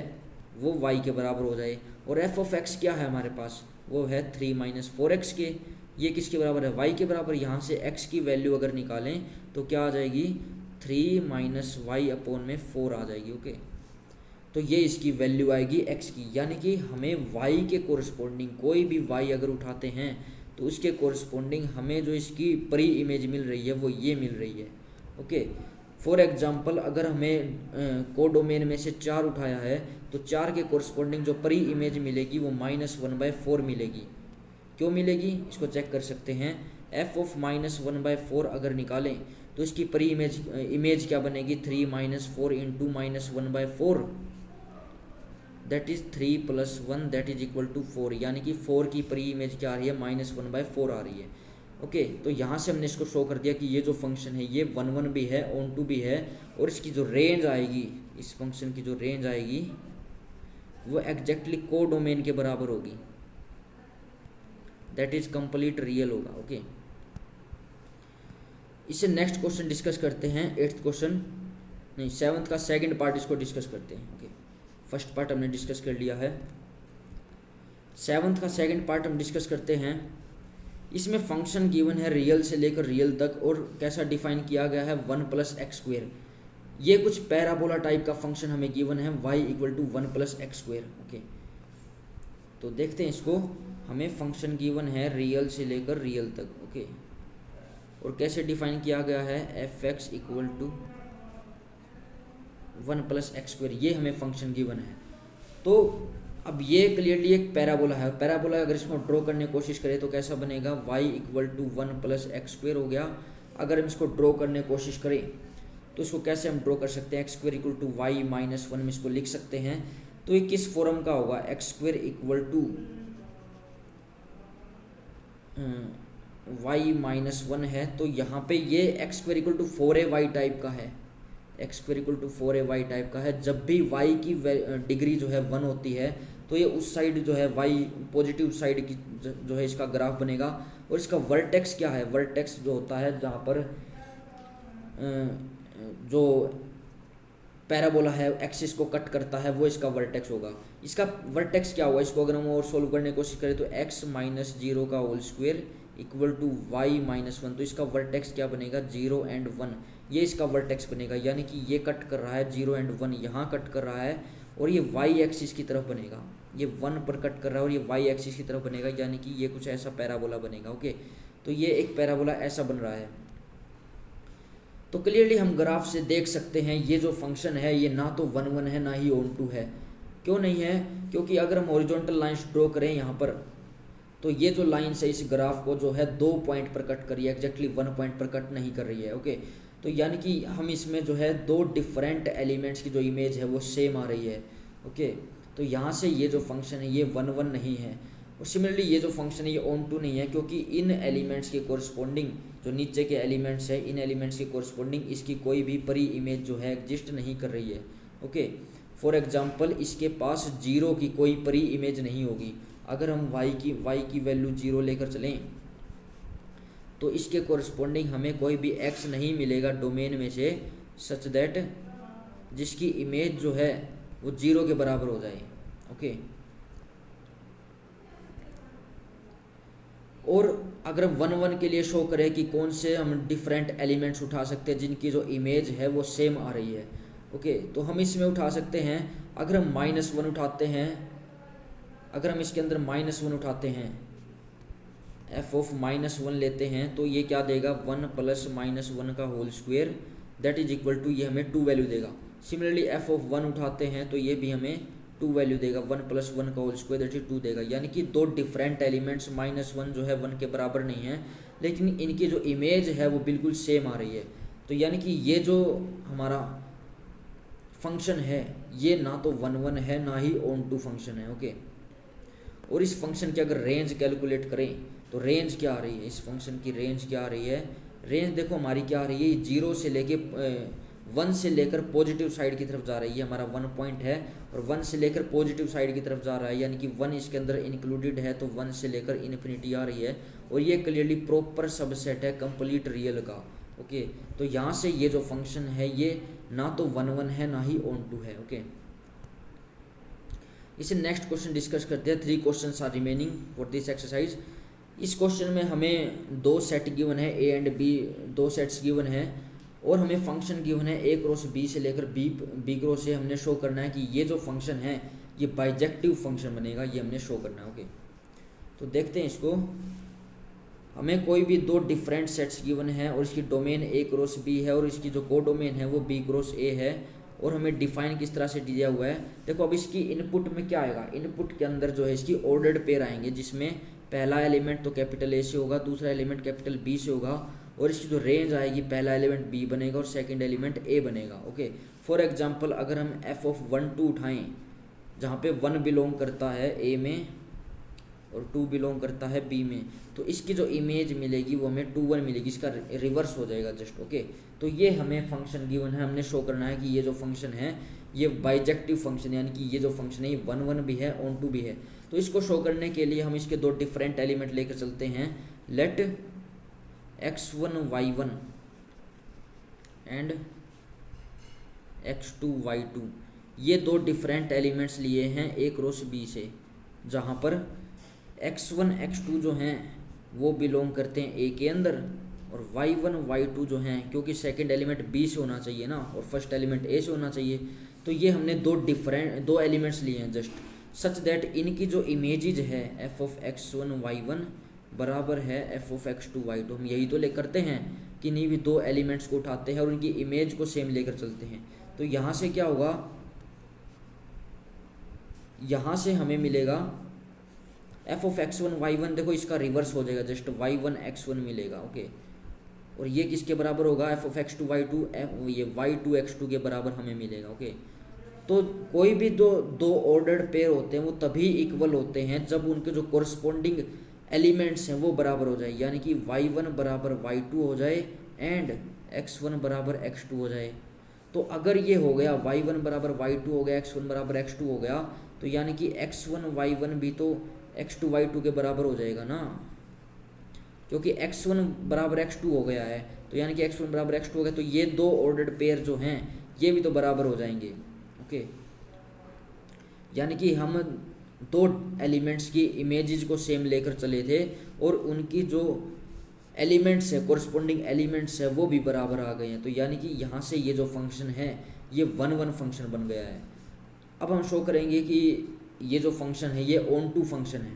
वो y के बराबर हो जाए, और f ऑफ x क्या है हमारे पास, वो है 3 माइनस 4x के, ये किसके बराबर है, y के बराबर। यहाँ से x की वैल्यू अगर निकालें तो क्या आ जाएगी, 3 माइनस वाई अपॉन में 4 आ जाएगी। ओके, तो ये इसकी वैल्यू आएगी x की, यानी कि हमें y के कोरस्पोंडिंग कोई भी y अगर उठाते हैं तो उसके कोरस्पोंडिंग हमें जो इसकी प्री इमेज मिल रही है वो ये मिल रही है। ओके, फॉर एग्जांपल अगर हमें कोडोमेन में से 4 उठाया है तो 4 के कोरस्पोंडिंग जो प्री इमेज मिलेगी वो -1/4 मिलेगी। क्यों मिलेगी, इसको चेक कर सकते हैं। f ऑफ -1/4 अगर निकालें तो इसकी प्री इमेज क्या बनेगी, 3 minus 4 into -1/4 that is 3 plus 1 that is equal to 4, यानी कि 4 की प्री इमेज क्या आ रही है, -1/4 आ रही है। ओके, तो यहाँ से हमने इसको शो कर दिया कि ये जो फंक्शन है ये 1 भी है, ऑन टू भी है, और इसकी जो रेंज आएगी, इस फंक्शन की जो रेंज आएगी वो एग्जैक्टली कोडोमेन के बराबर होगी, दैट इज कंप्लीट रियल होगा। ओके, इससे नेक्स्ट क्वेश्चन डिस्कस करते हैं। 8th क्वेश्चन नहीं, 7th का सेकंड पार्ट इसको डिस्कस करते हैं। ओके, फर्स्ट पार्ट हमने डिस्कस कर लिया है, 7th का सेकंड पार्ट हम डिस्कस करते हैं। इसमें फंक्शन गिवन है रियल से लेकर रियल तक, और कैसा डिफाइन किया गया है 1 + x²। ये कुछ पैराबोला टाइप का फंक्शन हमें गिवन है y equal to 1 + x²। Okay, तो देखते हैं इसको। हमें फंक्शन गिवन है रियल से लेकर रियल तक। ओके, और कैसे डिफाइन किया गया है, f(x) इक्वल टू 1 + x², ये हमें फंक्शन गिवन है। तो अब ये क्लियरली एक पैराबोला है। पैराबोला अगर इसको ड्रॉ करने की कोशिश करें तो कैसा बनेगा, y इक्वल टू 1 + x² हो गया। अगर हम इसको ड्रॉ करने की कोशिश करें तो इसको कैसे हम ड्रॉ कर सकते हैं, x² इक्वल टू y - 1 में इसको लिख सकते हैं। तो ये किस फॉर्म का होगा, x² इक्वल टू y - 1 है, तो यहाँ पे ये x² equal to 4ay type का है, x² equal to 4ay type का है। जब भी y की डिग्री जो है 1 होती है तो ये उस साइड जो है y पॉजिटिव साइड की जो है इसका ग्राफ बनेगा। और इसका वर्टेक्स क्या है, वर्टेक्स जो होता है जहाँ पर जो पैराबोला है एक्सिस को कट करता है वो इसका वर्टेक्स होगा। इसका वर्टेक्स क्या होगा, इसको अगर हम और सोल्व करने की कोशिश करें तो x माइनस 0 का whole square equal to y minus 1, तो इसका वर्टेक्स क्या बनेगा 0 एंड 1, ये इसका वर्टेक्स बनेगा। यानी कि ये कट कर रहा है 0 एंड 1 यहाँ कट कर रहा है और ये y एक्सिस की तरफ बनेगा, ये 1 पर कट कर रहा है और ये y एक्सिस की तरफ बनेगा, यानी कि ये कुछ ऐसा पैराबोला बनेगा। ओके, तो ये एक पैराबोला ऐसा बन रहा है। तो क्लियरली हम ग्राफ से देख सकते हैं ये जो फंक्शन है ये ना तो 1 1 है ना ही ऑन टू है। क्यों नहीं है, क्योंकि अगर हम हॉरिजॉन्टल लाइंस ड्रॉ करें यहाँ पर तो ये जो लाइन है इस ग्राफ को जो है 2 पॉइंट पर कट कर रही है, एग्जैक्टली 1 पॉइंट पर कट नहीं कर रही है। ओके, तो यानी कि हम इसमें जो है 2 डिफरेंट एलिमेंट्स की जो इमेज है वो सेम आ रही है। ओके, तो यहाँ से ये जो फंक्शन है ये 1 1 नहीं है। और सिमिलरली ये जो फंक्शन है ये ऑन टू नहीं है, क्योंकि इन एलिमेंट्स के कोरस्पॉन्डिंग जो नीचे के एलिमेंट्स है इन एलिमेंट्स के कोरस्पॉन्डिंग इसकी कोई भी परी इमेज जो है एग्जिस्ट नहीं कर रही है। ओके, फॉर एग्जांपल इसके पास 0 की कोई परी इमेज नहीं होगी। अगर हम y की वैल्यू 0 लेकर चलें तो इसके कोरस्पॉन्डिंग हमें कोई भी x नहीं मिलेगा डोमेन में से सच दैट जिसकी इमेज जो है वो 0 के बराबर हो जाए। ओके, और अगर 1 1 के लिए शो करें कि कौन से हम डिफरेंट एलिमेंट्स उठा सकते हैं जिनकी जो इमेज है वो सेम आ रही है। ओके, तो हम इसमें उठा सकते हैं, अगर हम -1 उठाते हैं, अगर हम इसके अंदर -1 उठाते हैं, f ऑफ -1 लेते हैं तो ये क्या देगा 1 प्लस -1 का whole square that is equal to ये हमें 2 वैल्यू देगा। सिमिलरली f ऑफ 1 उठाते हैं तो ये भी हमें 2 वैल्यू देगा, 1 प्लस 1 का होल स्क्वायर दैट इज 2 देगा। यानी कि 2 डिफरेंट एलिमेंट्स -1 जो है 1 के बराबर नहीं है, लेकिन इनकी जो इमेज है वो बिल्कुल सेम आ रही है। तो यानी कि ये जो हमारा फंक्शन है ये ना तो 1 1 है ना ही ऑन टू फंक्शन है। ओके, और इस फंक्शन की अगर रेंज कैलकुलेट करें तो रेंज क्या आ रही है, इस फंक्शन की रेंज क्या आ रही है, रेंज देखो हमारी क्या आ रही है, 0 से लेके 1 से लेकर पॉजिटिव साइड की तरफ जा रही है। हमारा 1 पॉइंट है और 1 से लेकर पॉजिटिव साइड की तरफ जा रहा है, यानी कि 1 इसके अंदर इंक्लूडेड है तो 1 से लेकर इन्फिनिटी आ रही है। और ये क्लियरली प्रॉपर सबसेट है कंप्लीट रियल का। ओके, तो यहाँ से ये जो फंक्शन है ये ना तो 1 1 है ना ही ऑन टू है। ओके, इसे नेक्स्ट क्वेश्चन डिस्कस करते हैं। 3 questions are remaining for this exercise. इस क्वेश्चन में हमें 2 सेट गिवन है, A and B 2 sets given है और हमें फंक्शन गिवन है ए क्रॉस बी से लेकर बी क्रॉस से हमने शो करना है कि ये जो फंक्शन है ये बाइजेक्टिव फंक्शन बनेगा, ये हमने शो करना है। ओके, तो देखते हैं इसको। हमें कोई भी 2 डिफरेंट सेट्स गिवन है और इसकी डोमेन ए क्रॉस बी है और इसकी जो को डोमेन है वो बी क्रॉस ए है और हमें डिफाइन किस तरह से दिया हुआ है। देखो अब इसकी इनपुट में क्या आएगा, इनपुट के अंदर जो है इसकी ऑर्डर्ड पेयर आएंगे जिसमें पहला एलिमेंट तो कैपिटल ए से होगा, दूसरा एलिमेंट कैपिटल बी से होगा और इसकी जो रेंज आएगी पहला एलिमेंट बी बनेगा और सेकंड एलिमेंट ए बनेगा। ओके, फॉर एग्जांपल अगर हम f ऑफ 1 2 उठाएं जहाँ पे 1 बिलोंग करता है ए में और 2 बिलोंग करता है बी में, तो इसकी जो इमेज मिलेगी वो हमें 2 1 मिलेगी, इसका रिवर्स हो जाएगा जस्ट। ओके, तो ये हमें फंक्शन गिवन है, हमने शो करना है कि ये जो फंक्शन है ये बाइजेक्टिव फंक्शन यानी कि ये जो फंक्शन है ये 1 1 भी है ऑन टू भी है। तो इसको शो करने के लिए हम इसके 2 डिफरेंट एलिमेंट लेकर चलते हैं। Late x1 y1 and x2 y2, ये 2 डिफरेंट एलिमेंट्स लिए हैं ए क्रॉस बी से, जहाँ पर x1 x2 जो हैं वो बिलोंग करते हैं ए के अंदर और y1 y2 जो हैं क्योंकि सेकंड एलिमेंट बी से होना चाहिए ना और फर्स्ट एलिमेंट ए से होना चाहिए, तो ये हमने 2 एलिमेंट्स लिए हैं जस्ट सच दैट इनकी जो इमेजेज है f ऑफ x1 y1 बराबर है f ऑफ x2 y2। हम यही तो ले करते हैं कि इन्हीं भी 2 एलिमेंट्स को उठाते हैं और उनकी इमेज को सेम लेकर चलते हैं। तो यहाँ से क्या होगा, यहाँ से हमें मिलेगा f ऑफ x1 y1, देखो इसका रिवर्स हो जाएगा जस्ट y1 x1 मिलेगा। ओके, और ये किसके बराबर होगा f ऑफ x2 y2, ये y2 x2 के बराबर हमें मिलेगा। ओके, तो कोई भी दो ऑर्डर्ड पेयर होते हैं वो तभी इक्वल होते हैं जब उनके जो कोरस्पॉन्डिंग एलिमेंट्स हैं वो बराबर हो जाए, यानी कि y1 बराबर y2 हो जाए एंड x1 बराबर x2 हो जाए। तो अगर ये हो गया y1 बराबर y2 हो गया, x1 बराबर x2 हो गया, तो यानी कि x1 y1 भी तो x2 y2 के बराबर हो जाएगा ना, क्योंकि x1 बराबर x2 हो गया है, तो यानी कि x1 बराबर x2 हो गया, तो ये दो ऑर्डर्ड पेयर जो हैं ये भी तो बराबर हो जाएंगे। ओके, यानी कि हम दो एलिमेंट्स की इमेजेस को सेम लेकर चले थे और उनकी जो एलिमेंट्स है, कोरस्पोंडिंग एलिमेंट्स है, वो भी बराबर आ गए हैं। तो यानी कि यहाँ से ये जो फंक्शन है ये 1 1 फंक्शन बन गया है। अब हम शो करेंगे कि ये जो फंक्शन है ये ऑन टू फंक्शन है।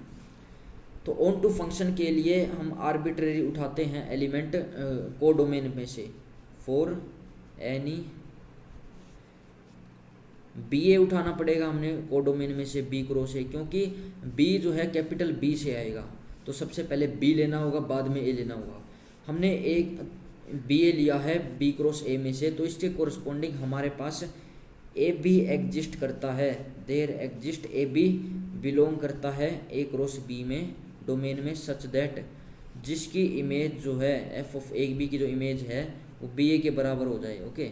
तो ऑन टू फंक्शन के लिए हम आर्बिट्रेरी उठाते हैं एलिमेंट कोडोमेन में से, फॉर एनी बी ए उठाना पड़ेगा हमने कोडोमेन में से बी क्रॉस ए, क्योंकि बी जो है कैपिटल बी से आएगा, तो सबसे पहले बी लेना होगा, बाद में ए लेना होगा। हमने एक बी ए लिया है बी क्रॉस ए में से, तो इसके कोरस्पोंडिंग हमारे पास ए बी एग्जिस्ट करता है, there exist A B belong करता है ए क्रॉस बी में डोमेन में, सच दैट जिसकी इमेज जो है एफ ऑफ ए बी की जो इमेज है वो बी ए के बराबर हो जाए। ओके,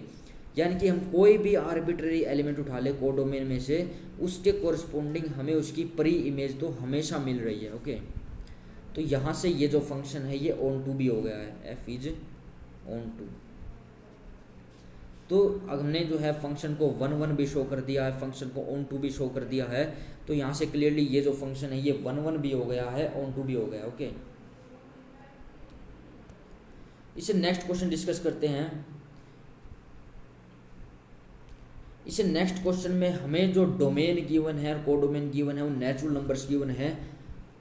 यानी कि हम कोई भी आर्बिट्रेरी एलिमेंट उठा ले कोडोमेन में से, उसके कोरस्पोंडिंग हमें उसकी प्री इमेज तो हमेशा मिल रही है। ओके, तो यहाँ से ये जो फंक्शन है ये ऑन टू भी हो गया है, एफ इज ऑन टू। तो हमने जो है फंक्शन को 1 1 भी शो कर दिया है, फंक्शन को ऑन टू भी शो कर दिया है, तो यहाँ से क्लियरली ये जो फंक्शन है ये 1 1 भी हो गया है, ऑन टू भी हो गया। ओके, इसे नेक्स्ट क्वेश्चन डिस्कस करते हैं। इसे नेक्स्ट क्वेश्चन में हमें जो डोमेन गिवन है और कोडोमेन गिवन है वो नेचुरल नंबर्स गिवन है,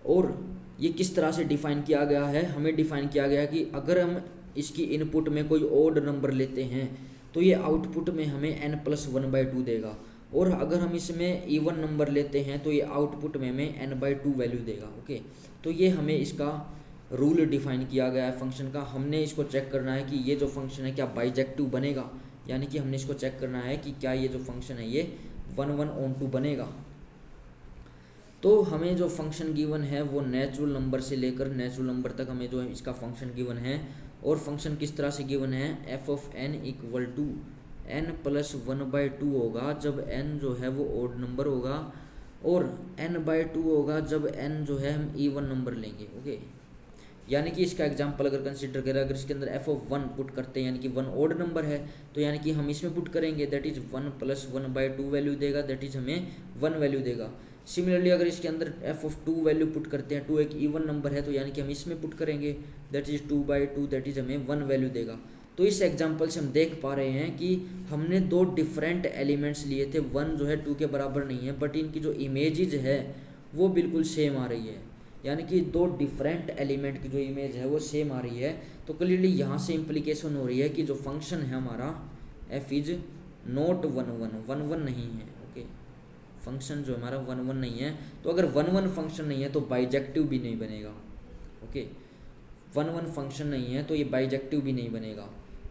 और ये किस तरह से डिफाइन किया गया है। हमें डिफाइन किया गया है कि अगर हम इसकी इनपुट में कोई ओड नंबर लेते हैं तो ये आउटपुट में हमें n+1/2 देगा, और अगर हम इसमें इवन नंबर लेते हैं तो ये आउटपुट में हमें n/2 वैल्यू देगा। ओके, तो ये हमें इसका रूल डिफाइन किया गया है फंक्शन का। हमने इसको चेक करना है कि ये जो फंक्शन है क्या बाइजेक्टिव बनेगा, यानी कि हमने इसको चेक करना है कि क्या ये जो फंक्शन है ये 1 1 ऑन टू बनेगा। तो हमें जो फंक्शन गिवन है वो नेचुरल नंबर से लेकर नेचुरल नंबर तक हमें जो है इसका फंक्शन गिवन है, और फंक्शन किस तरह से गिवन है, f of n equal to n+1/2 होगा जब n जो है वो ओड नंबर होगा, और n/2 होगा जब n जो है हम इवन नंबर लेंगे। ओके, यानी कि इसका एग्जांपल अगर कंसीडर करें, अगर इसके अंदर एफ ऑफ 1 पुट करते हैं यानी कि 1 ओड नंबर है, तो यानी कि हम इसमें पुट करेंगे दैट इज 1+1/2 वैल्यू देगा, दैट इज हमें 1 वैल्यू देगा। सिमिलरली अगर इसके अंदर एफ ऑफ 2 वैल्यू पुट करते हैं, 2 एक इवन नंबर है, तो यानी कि हम इसमें पुट करेंगे दैट इज 2/2, दैट इज हमें 1 वैल्यू देगा। तो इस एग्जांपल से हम देख पा रहे हैं कि हमने दो डिफरेंट एलिमेंट्स लिए थे, 1 जो है 2 के बराबर नहीं है, बट इनकी जो इमेजेज है वो बिल्कुल सेम आ रही है, यानी कि दो डिफरेंट एलिमेंट की जो इमेज है वो सेम आ रही है। तो क्लियरली यहाँ से इम्प्लीकेशन हो रही है कि जो फंक्शन है हमारा एफ इज नॉट 1 1 नहीं है। ओके, फंक्शन जो हमारा 1 1 नहीं है, तो अगर 1 1 फंक्शन नहीं है तो बाइजेक्टिव भी नहीं बनेगा। ओके, 1 1 फंक्शन नहीं है तो ये बाइजेक्टिव भी नहीं बनेगा।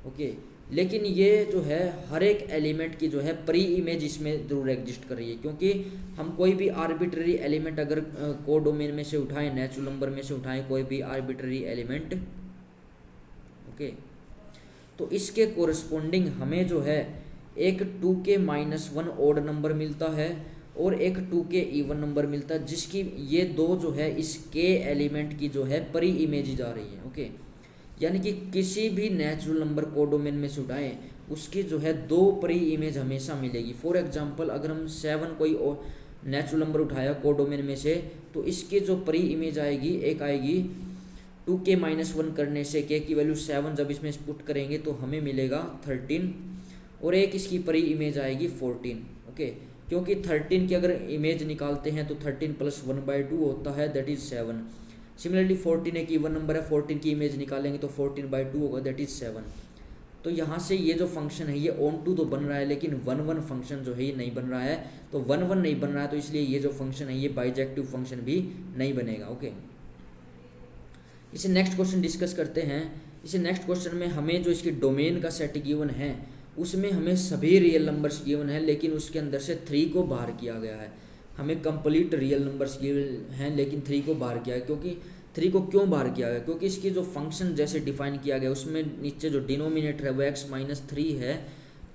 ओके, लेकिन ये जो है हर एक एलिमेंट की जो है प्री इमेज इसमें ज़रूर एग्जिस्ट कर रही है, क्योंकि हम कोई भी आर्बिट्ररी एलिमेंट अगर कोडोमेन में से उठाएं, नेचुरल नंबर में से उठाएं कोई भी आर्बिट्ररी एलिमेंट, ओके, तो इसके कोरस्पोंडिंग हमें जो है एक 2k-1 ओड नंबर मिलता है और एक 2k इवन नंबर मिलता है, जिसकी ये दो जो है इस k एलिमेंट की जो है प्री इमेज आ रही है। ओके, यानी कि किसी भी नेचुरल नंबर कोडोमेन में से उठाएं उसकी जो है दो प्री इमेज हमेशा मिलेगी। फॉर एग्जांपल अगर हम 7 कोई नेचुरल नंबर उठाया कोडोमेन में से, तो इसकी जो प्री इमेज आएगी, एक आएगी 2k-1 करने से k की वैल्यू 7 जब इसमें पुट करेंगे तो हमें मिलेगा 13, और एक इसकी प्री इमेज आएगी 14। ओके, क्योंकि 13 की अगर इमेज निकालते हैं तो 13+1/2 होता है, दैट इज 7। सिमिलरली 14 एक इवन नंबर है, 14 की इमेज निकालेंगे तो 14/2 होगा, दैट इज 7। तो यहाँ से ये जो फंक्शन है ये ऑन टू तो बन रहा है, लेकिन 1 1 फंक्शन जो है ये नहीं बन रहा है। तो 1 1 नहीं बन रहा है, तो इसलिए ये जो फंक्शन है ये बाइजेक्टिव फंक्शन भी नहीं बनेगा। ओके, इसे नेक्स्ट क्वेश्चन डिस्कस करते हैं। इसे नेक्स्ट क्वेश्चन में हमें जो इसकी डोमेन का सेट गिवन है उसमें हमें सभी रियल नंबर्स गिवन है, लेकिन उसके अंदर से 3 को बाहर किया गया है। हमें कंप्लीट रियल नंबर्स गिवन हैं लेकिन 3 को बाहर किया है। क्योंकि 3 को क्यों बाहर किया गया, क्योंकि इसकी जो फंक्शन जैसे डिफाइन किया गया उसमें नीचे जो डिनोमिनेटर है वो x-3 है,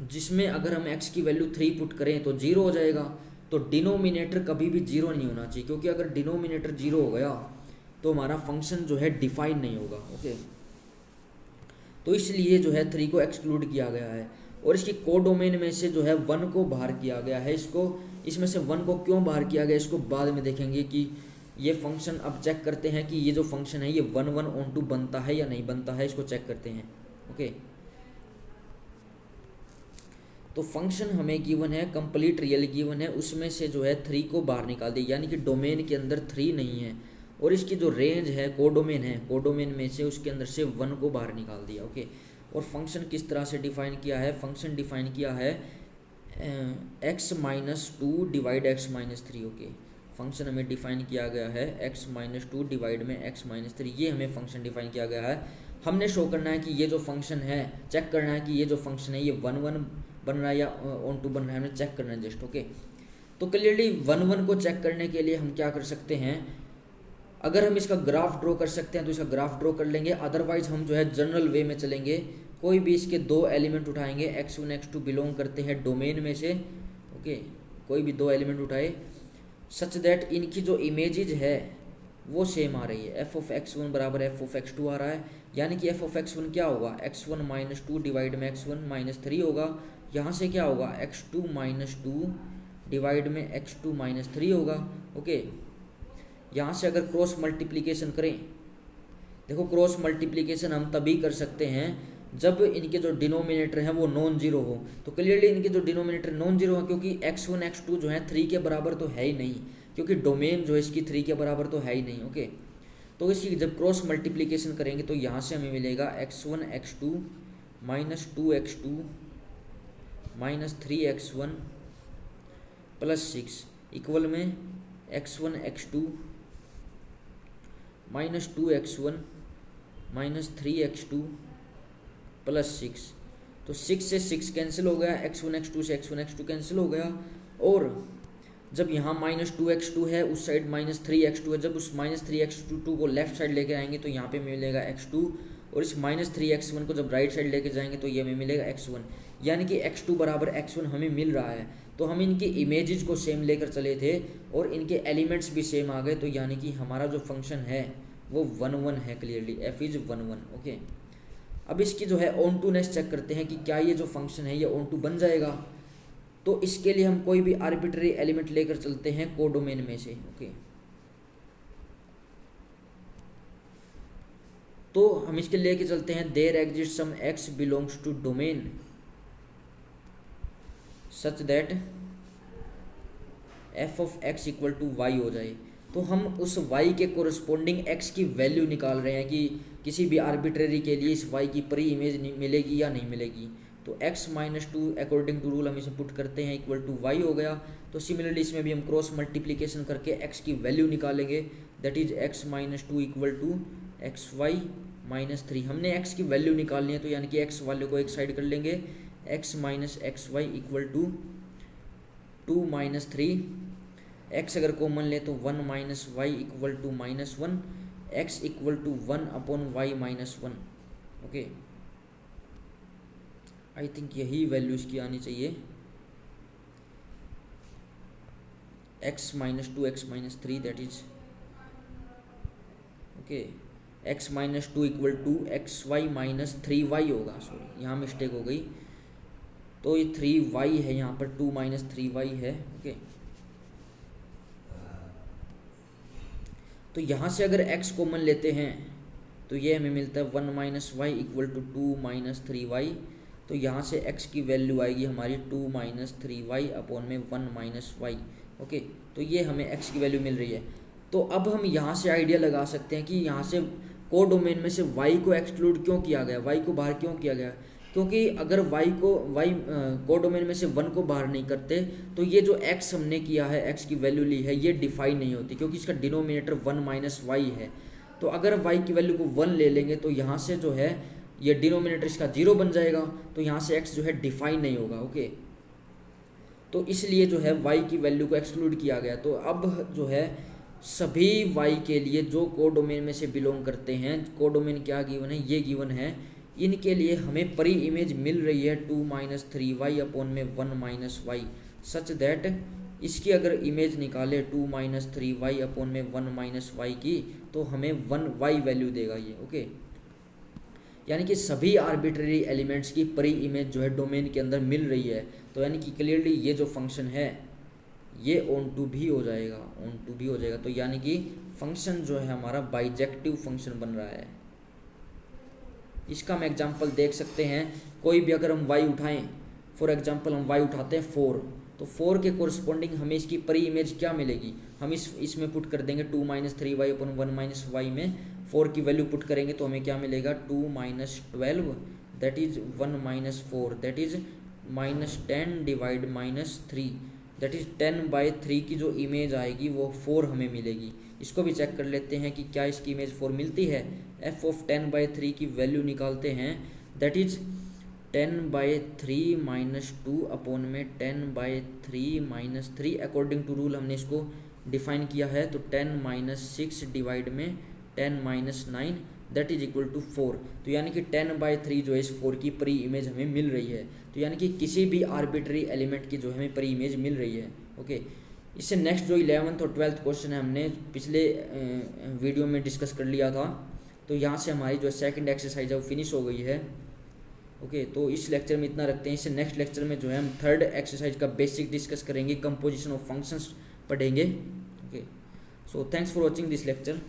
जिसमें अगर हम x की वैल्यू 3 पुट करें तो 0 हो जाएगा। तो डिनोमिनेटर कभी भी 0 नहीं होना चाहिए, क्योंकि अगर डिनोमिनेटर 0 हो गया तो हमारा फंक्शन जो है डिफाइन नहीं होगा। ओके, तो इसलिए जो है 3 को एक्सक्लूड किया गया है। और इसकी कोडोमेन में से जो है 1 को बाहर किया गया है। इसमें से 1 को क्यों बाहर किया गया इसको बाद में देखेंगे कि ये फंक्शन। अब चेक करते हैं कि ये जो फंक्शन है ये 1 1 ऑन टू बनता है या नहीं बनता है, इसको चेक करते हैं। ओके, तो फंक्शन हमें गिवन है, कंप्लीट रियल गिवन है, उसमें से जो है 3 को बाहर निकाल दिया, यानी कि डोमेन के अंदर 3 नहीं है। और इसकी जो रेंज है कोडोमेन है, कोडोमेन में से उसके अंदर से 1 को बाहर निकाल दिया। ओके, और फंक्शन किस तरह से डिफाइन किया है? फंक्शन डिफाइन किया है x-2 divide x-3। Okay, function हमें डिफाइन किया गया है x-2 डिवाइड में x-3, ये हमें फंक्शन डिफाइन किया गया है। हमने शो करना है कि ये जो फंक्शन है, चेक करना है कि ये जो फंक्शन है ये 1 1 बन रहा है या ऑन टू बन रहा है, हमें चेक करना है जस्ट। ओके, तो क्लियरली 1 1 को चेक करने के लिए हम क्या कर सकते हैं? अगर हम इसका ग्राफ ड्रॉ कर सकते हैं तो इसका ग्राफ ड्रॉ कर लेंगे, अदरवाइज हम जो है जनरल वे में चलेंगे। कोई भी इसके 2 एलिमेंट उठाएंगे, x1 x2 बिलोंग करते हैं डोमेन में से। ओके, कोई भी 2 एलिमेंट उठाए सच दैट इनकी जो इमेजेज है वो सेम आ रही है। f(x1) बराबर f(x2) आ रहा है, यानी कि f(x1) क्या होगा? x1 - 2 डिवाइड में x1 - 3 होगा। यहाँ से क्या होगा? x2 - 2 डिवाइड में x2 - 3 होगा। ओके, यहाँ से अगर क्रॉस मल्टीप्लिकेशन करें, देखो क्रॉस मल्टीप्लिकेशन हम तभी कर सकते हैं जब इनके जो डिनोमिनेटर हैं वो नॉन जीरो हो। तो क्लियरली इनके जो डिनोमिनेटर नॉन जीरो है, क्योंकि x1 x2 जो है 3 के बराबर तो है ही नहीं, क्योंकि डोमेन जो है इसकी 3 के बराबर तो है ही नहीं। ओके, तो इसकी जब क्रॉस मल्टीप्लिकेशन करेंगे तो यहाँ से हमें मिलेगा x1 x2 - 2x2 - 3x1 + 6 equal में x1 x2 - 2x1 - 3x2 + 6। तो 6 से 6 कैंसिल हो गया, x1 x2 से x1 x2 कैंसिल हो गया। और जब यहाँ -2x2 है, उस साइड -3x2 है, जब उस -3x2 को लेफ्ट साइड लेके आएंगे तो यहाँ पे मिलेगा x2, और इस -3x1 को जब राइट साइड लेके जाएंगे तो ये हमें मिलेगा x1, यानी कि x2 बराबर x1 हमें मिल रहा है। तो हम इनकी इमेजेस को सेम लेकर चले थे और इनके एलिमेंट्स भी सेम आ गए, तो यानी कि हमारा जो फंक्शन है वो 1 1 है। Clearly f is 1 1। ओके, अब इसकी जो है ऑन टू नेस चेक करते हैं कि क्या ये जो फंक्शन है ये ऑन टू बन जाएगा। तो इसके लिए हम कोई भी आर्बिट्ररी एलिमेंट लेकर चलते हैं कोडोमेन में से। ओके, तो हम इसके लेके चलते हैं there exist some x belongs to domain such that f(x) = y हो जाए। तो हम उस y के कोरस्पोंडिंग x की वैल्यू निकाल रहे हैं कि किसी भी आर्बिट्ररी के लिए इस y की प्री इमेज मिलेगी या नहीं मिलेगी। तो x - 2 अकॉर्डिंग टू रूल हम इसे पुट करते हैं = y हो गया। तो सिमिलरली इसमें भी हम क्रॉस मल्टीप्लिकेशन करके x की वैल्यू निकालेंगे, दैट इज x - 2 = xy - 3। हमने x की वैल्यू निकालनी है, तो यानी कि x वाले को एक साइड कर लेंगे, x - xy = 2 - 3। x अगर कॉमन ले तो 1 - y = -1, x = 1/y - 1। Okay, I think यही वैल्यू इसकी आनी चाहिए, x - 2 x - 3 that is okay, x - 2 = xy - 3y होगा। सॉरी, यहाँ मिस्टेक हो गई, तो ये 3y है, यहाँ पर 2 - 3y है। ओके, तो यहाँ से अगर x कॉमन लेते हैं तो ये हमें मिलता है 1 - y = 2 - 3y। तो यहाँ से x की वैल्यू आएगी हमारी 2 - 3y अपॉन में 1 - y। ओके, तो ये हमें x की वैल्यू मिल रही है। तो अब हम यहाँ से आइडिया लगा सकते हैं कि यहाँ से कोडोमेन में से y को एक्सक्लूड क्यों किया गया, y को बाहर क्यों किया गया। क्योंकि अगर y कोडोमेन में से 1 को बाहर नहीं करते तो ये जो x हमने किया है, x की वैल्यू ली है, ये डिफाइन नहीं होती, क्योंकि इसका डिनोमिनेटर 1 - y है। तो अगर y की वैल्यू को 1 ले लेंगे तो यहाँ से जो है ये डिनोमिनेटर इसका 0 बन जाएगा, तो यहाँ से x जो है डिफाइन नहीं होगा। ओके, तो इसलिए जो है y की वैल्यू को एक्सक्लूड किया गया। तो अब जो है सभी y के लिए जो कोडोमेन में से बिलोंग करते हैं, कोडोमेन क्या गिवन है, ये गिवन है इनके लिए हमें परी इमेज मिल रही है 2-3y अपॉन में 1-y सच दैट इसकी अगर इमेज निकाले 2-3y अपॉन में 1-y की तो हमें 1y वैल्यू देगा ये। ओके, यानी कि सभी आर्बिट्ररी एलिमेंट्स की परी इमेज जो है डोमेन के अंदर मिल रही है। तो यानी कि क्लियरली ये जो फंक्शन है ये ऑन टू भी हो जाएगा, ऑन टू भी हो जाएगा। तो यानी कि फंक्शन जो है हमारा बाइजेक्टिव फंक्शन बन रहा है। इसका हम एग्जांपल देख सकते हैं। कोई भी अगर हम y उठाएं, फॉर एग्जांपल हम y उठाते हैं 4, तो 4 के कोरस्पॉन्डिंग हमें इसकी परी इमेज क्या मिलेगी, हम इसमें पुट कर देंगे 2-3y अपॉन 1-y में 4 की वैल्यू पुट करेंगे तो हमें क्या मिलेगा 2-12 that is 1-4 that is -10 divide -3 that is 10/3 की जो इमेज आएगी वो 4 हमें मिलेगी। इसको भी चेक कर लेते हैं कि क्या इसकी इमेज 4 मिलती है। f ऑफ 10/3 की वैल्यू निकालते हैं दैट इज 10/3 -2 अपॉन में 10/3 -3 अकॉर्डिंग टू रूल हमने इसको डिफाइन किया है। तो 10 - 6 डिवाइड में 10 - 9 दैट इज इक्वल टू 4। तो यानी कि 10/3 जो है इस 4 की परी इमेज हमें मिल रही है। तो यानी कि किसी भी आर्बिट्ररी एलिमेंट की जो हमें परी इमेज मिल रही है। ओके, इससे नेक्स्ट जो 11th और 12th क्वेश्चन है हमने पिछले वीडियो में डिस्कस कर लिया था। तो यहाँ से हमारी जो सेकंड एक्सरसाइज है वो फिनिश हो गई है। ओके, तो इस लेक्चर में इतना रखते हैं। इससे नेक्स्ट लेक्चर में जो है हम थर्ड एक्सरसाइज का बेसिक डिस्कस करेंगे, कंपोजिशन ऑफ फंक्शंस पढ़ेंगे। Okay, so thanks for watching this lecture.